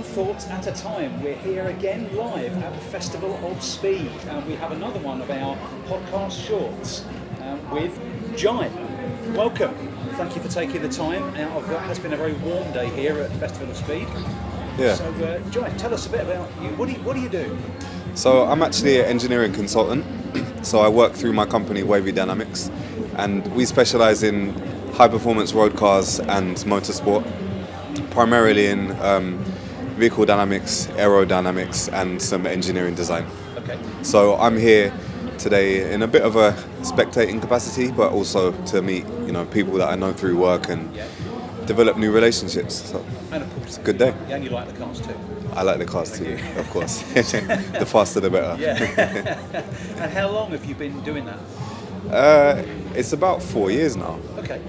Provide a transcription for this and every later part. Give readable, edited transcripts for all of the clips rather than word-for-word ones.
One Thought at a Time. We're here again live at the Festival of Speed. We have another one of our podcast shorts with Jahee. Welcome. Thank you for taking the time out of what has been a very warm day here at the Festival of Speed. Yeah. So, Jahee, tell us a bit about you. What do you do? So I'm actually an engineering consultant. So I work through my company, Wavy Dynamics, and we specialise in high-performance road cars and motorsport, primarily in vehicle dynamics, aerodynamics, and some engineering design. Okay. So I'm here today in a bit of a spectating capacity, but also to meet, people that I know through work and develop new relationships. So And of course, it's a good day. yeah, and you like the cars too. I like the cars too, Thank you. of course. The faster the better. Yeah. And how long have you been doing that? It's about 4 years now. Okay.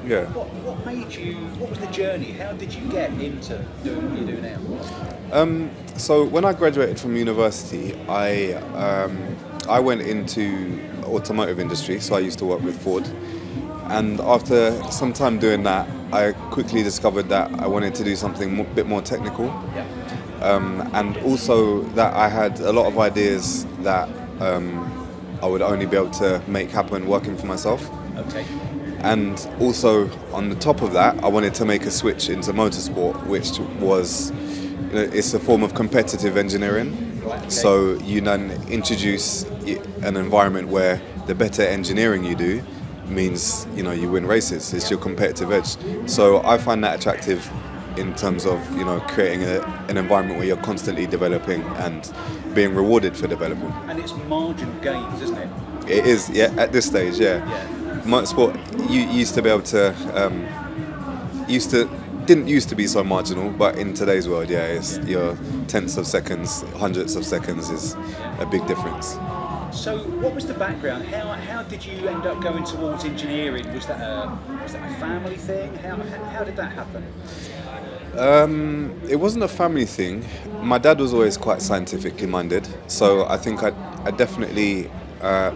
Yeah. What made you? What was the journey? How did you get into doing what you do now? So when I graduated from university, I went into automotive industry. So I used to work with Ford, and after some time doing that, I quickly discovered that I wanted to do something a bit more technical, and also that I had a lot of ideas that I would only be able to make happen working for myself. Okay. And also, on the top of that, I wanted to make a switch into motorsport, which was, it's a form of competitive engineering. Right, okay. So you then introduce an environment where the better engineering you do means, you win races. It's your competitive edge. So I find that attractive in terms of, creating an environment where you're constantly developing and being rewarded for developing. And it's marginal gains, isn't it? It is, yeah, at this stage, yeah. Motorsport, you used to be able to, didn't used to be so marginal, but in today's world, it's your tenths of seconds, hundredths of seconds is a big difference. So, what was the background? How did you end up going towards engineering? Was that a family thing? How did that happen? It wasn't a family thing. My dad was always quite scientifically minded, so I think I definitely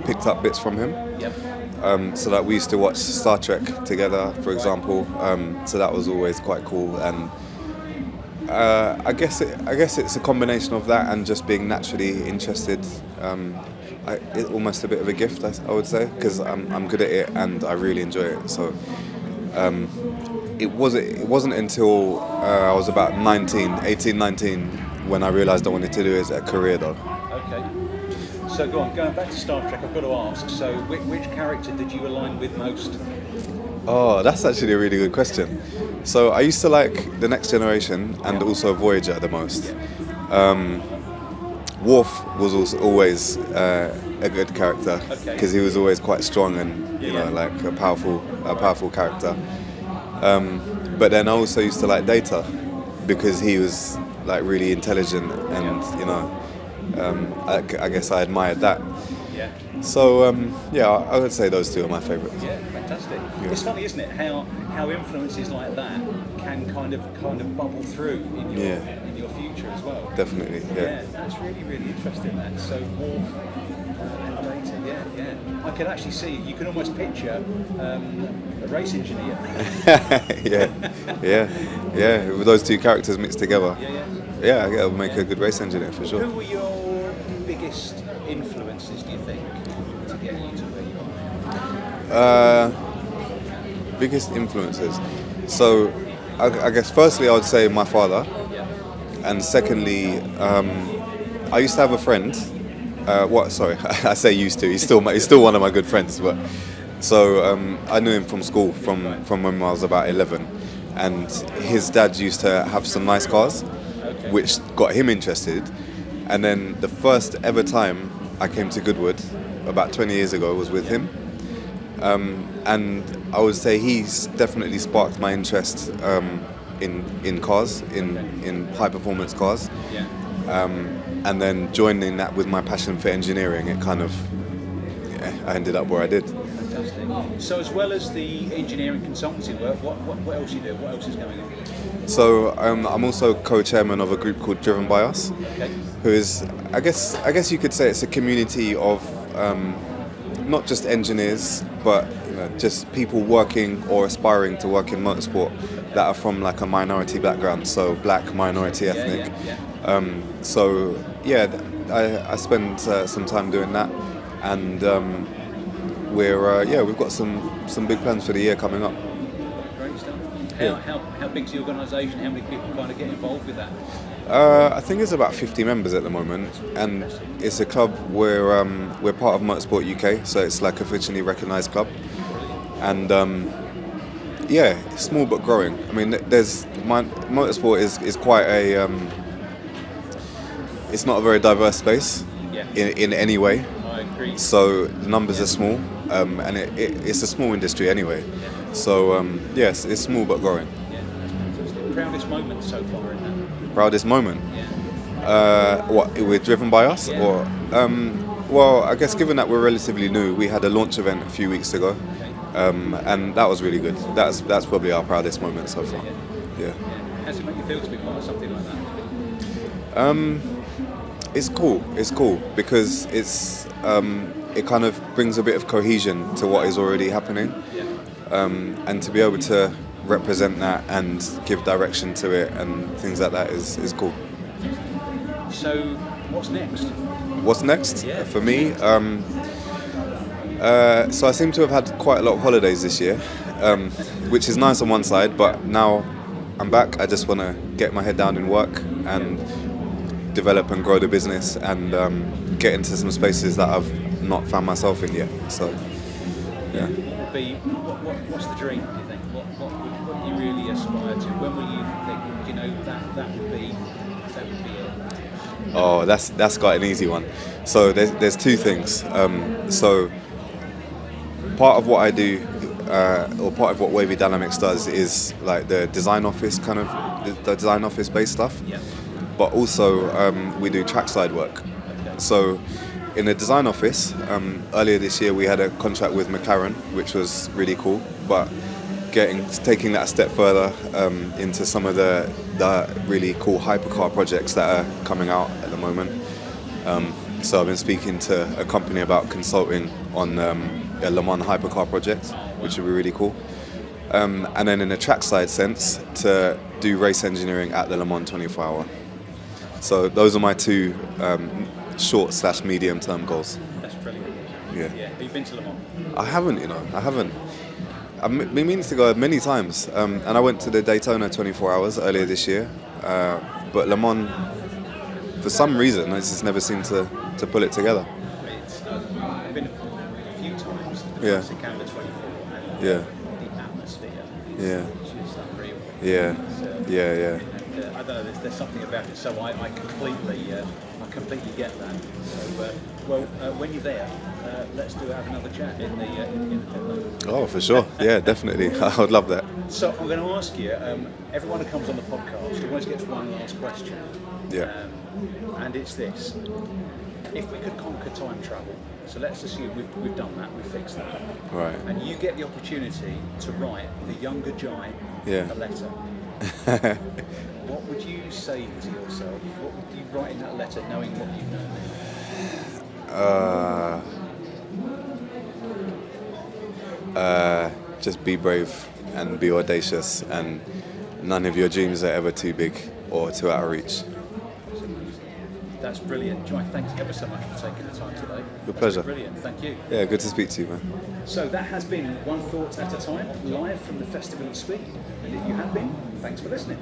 picked up bits from him. Yep. So that we used to watch Star Trek together, for example. So that was always quite cool, and I guess it's a combination of that and just being naturally interested. It's almost a bit of a gift, I would say, because I'm good at it and I really enjoy it. So it wasn't until I was about 18, 19 when I realised I wanted to do it as a career, though. Okay. So going back to Star Trek, I've got to ask, so which character did you align with most? Oh, that's actually a really good question. So I used to like The Next Generation and also Voyager the most. Worf was also always a good character because he was always quite strong and like a powerful character. But then I also used to like Data because he was like really intelligent and I guess I admired that. Yeah. So I would say those two are my favourites. Yeah, fantastic. Yeah. It's funny, isn't it? How influences like that can kind of bubble through in your future as well. Definitely. Yeah. That's really, really interesting. That so Worf and Data. Yeah. I can actually see. You can almost picture a race engineer. yeah. With those two characters mixed together. Yeah. It'll make a good race engineer for sure. Who were your biggest influences, do you think, to get you to where you are? Biggest influences. So, I guess firstly I would say my father, and secondly, I used to have a friend. I say used to. He's still one of my good friends. But so I knew him from school, from when I was about 11, and his dad used to have some nice cars, which got him interested. And then the first ever time I came to Goodwood, about 20 years ago, was with him. And I would say he's definitely sparked my interest in cars, in high performance cars. And then joining that with my passion for engineering, it kind of, I ended up where I did. Fantastic. So as well as the engineering consultancy work, what else you do? What else is going on? So I'm also co-chairman of a group called Driven by Us, who is, I guess you could say it's a community of not just engineers, but just people working or aspiring to work in motorsport that are from like a minority background, so black, minority, ethnic. So yeah, I spend some time doing that, and we've got some big plans for the year coming up. Great stuff. How big's the organisation? How many people kind of get involved with that? I think it's about 50 members at the moment, and it's a club where we're part of Motorsport UK, so it's like officially recognised club, and small but growing. I mean, motorsport is quite a it's not a very diverse space in any way. I agree. So the numbers are small, and it's a small industry anyway. So yes, it's small but growing. Yeah. Proudest moment so far in that? Proudest moment? What, we're driven by us? Yeah. Or well, I guess given that we're relatively new, we had a launch event a few weeks ago, and that was really good. That's probably our proudest moment so far. Yeah. How does it make you feel to be part of something like that? It's cool because it kind of brings a bit of cohesion to what is already happening, and to be able to represent that and give direction to it and things like that is cool. So what's next? What's next? Yeah. For me? So I seem to have had quite a lot of holidays this year, which is nice on one side, but now I'm back. I just want to get my head down in work and develop and grow the business and get into some spaces that I've not found myself in yet. So yeah. What's the dream, do you think? What do you really aspire to? When will you think, that would be it? Oh, that's quite an easy one. So there's two things. So part of what I do, or part of what Wavy Dynamics does, is like the design office the design office based stuff. Yeah. But also we do trackside work. So in the design office, earlier this year we had a contract with McLaren, which was really cool. But taking that a step further into some of the really cool hypercar projects that are coming out at the moment. So I've been speaking to a company about consulting on a Le Mans hypercar project, which would be really cool. And then in a trackside sense, to do race engineering at the Le Mans 24-hour. So those are my two short/medium term goals. That's brilliant. Yeah. Have you been to Le Mans? I haven't. I've been meaning to go many times, and I went to the Daytona 24 hours earlier this year, but Le Mans, for some reason, I just never seemed to pull it together. I've been a few times. Yeah. To Canada 24. And Yeah. the atmosphere. Yeah. It's just unreal. Yeah. And, I don't know. There's something about it. So I completely get that. So when you're there, let's have another chat in the pit lane. Oh, for sure. Yeah, definitely. I would love that. So I'm going to ask you. Everyone who comes on the podcast always gets one last question. Yeah. And it's this: if we could conquer time travel, so let's assume we've done that, we've fixed that, Right. and you get the opportunity to write the younger Jahee a letter. What would you say to yourself? What would you write in that letter, knowing what you know? Just be brave and be audacious, and none of your dreams are ever too big or too out of reach. That's brilliant. Jahee, thanks ever so much for taking the time today. Your pleasure. Brilliant, thank you. Yeah, good to speak to you, man. So that has been One Thought at a Time, live from the Festival of Speed. And if you have been, thanks for listening.